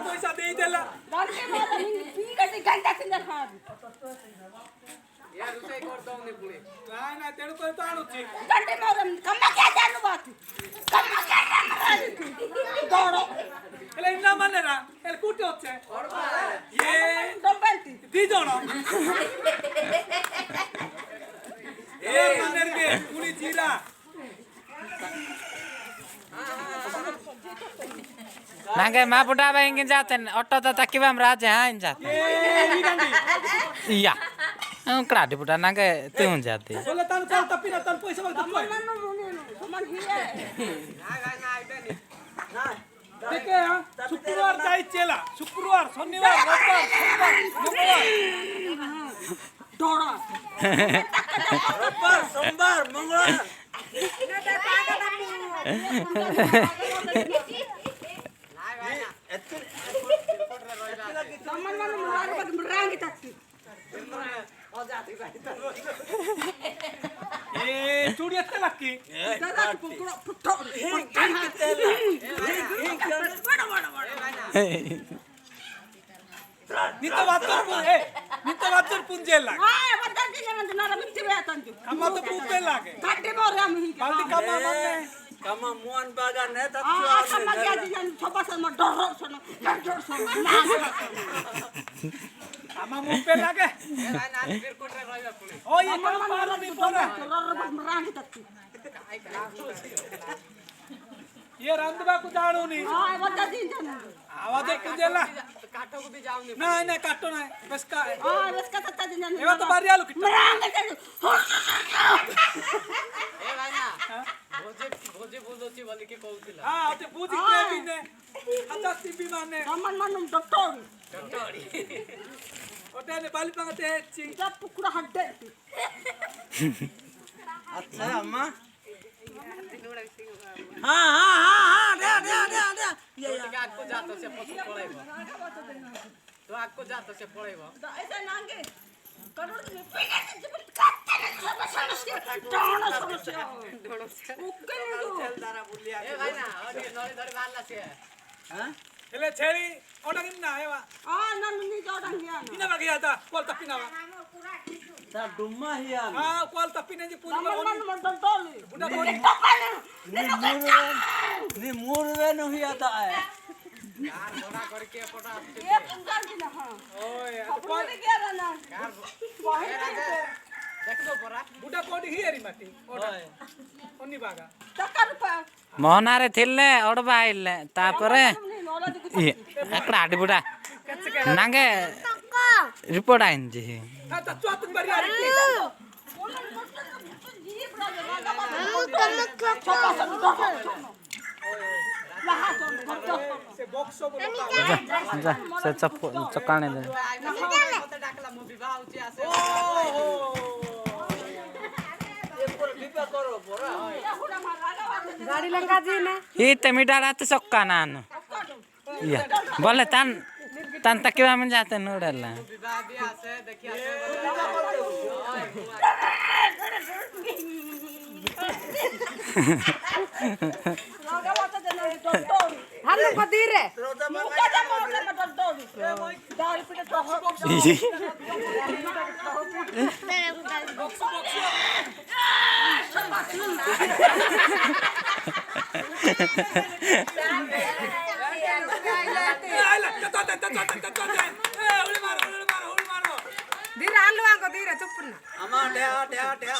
पैसा दे देला यार उसे कर दौने पुणे नाही नाही तेणु करतो आणूची गंटे मारम कम्मा क्या जानू बात कम्मा क्या जानू दौड़ो एले इन्ना मानेरा एले कुटे होच्छे ये डंबलती दी जोनो ए मानेर के पुणी जीरा nange ma buda ba ingin jaten auto ta takibam raja ha in jat iya kra di buda nange tun jati bola tan kal tapi na tan paisa bag tapoi man hiye ठीक है हां शुक्रवार जायचेला शुक्रवार शनिवार रविवार सोमवार मंगळवार दौड़ा रविवार सोमवार मंगळवार चूड़ी अच्छे लक्की नित्य वाचर पुंजे लाग कामा तो पुंजे लागे बाल्टी कामा माने कामा मुआन बागा ने कामा मुंह पे लागे ओ ये काम मारो नहीं पड़ा ये रंधबा को जानो नहीं आवाज पुंजेला काटो को भी जाओ नहीं नहीं काटो नहीं बस का बस का तत्ता दिन ये तो बारी आलू कितना ए भाई ना भोजे बुझोची बोली के कहउतिला हां ते बुझी के भी ने अच्छा टीवी माने मन डॉक्टर ओटे ने बाली पागते ची जब पुकड़ा हड्डे अच्छा अम्मा हां दे ये आको जातो से पछू पळाइबो तो आको जातो से पळाइबो ऐसा नांगे करोड़ में पैसा काटते समस्या डाणो समस्या ओके चल दारा बुलिया ए भाई ना अरे नरे धरे मारला से हां एले छेरी ओडा किन्ना हेवा नन्नी जोडंगिया इना बगिया ता कोल तपिना ता डुम्मा हिया हां कोल तपिने जी पूरी मन डंटोली बुडा कोली नि मुरवे न हिया ता यार बड़ा करके पटा ये तुमका दिना हां ओए कोल के रना देख लो परा बुडा कोडी हियरी माटी ओडा ओनी बागा टका रुपया मोहनारे थिल्ले ओडबा आइले तापरे एकड़ा आडी बुडा nange report ain ji ta chuatun bari ari से बॉक्सो बोलो जा से चकाने दे मते डाकला मो विवाह होची आसे ओ ये पर विवाह करो बोरा गाड़ी लंका जी ने ही तमिडा रात सक्का नान या बोले तान तकिवा में जाते नोडला विवाह भी आसे देखिए हल्लो कदीरे मुका जा मोटे में डंटोली दाल पिटे तो धीरे हल्लो आंको धीरे चुप ना अमा ढया ढया ढया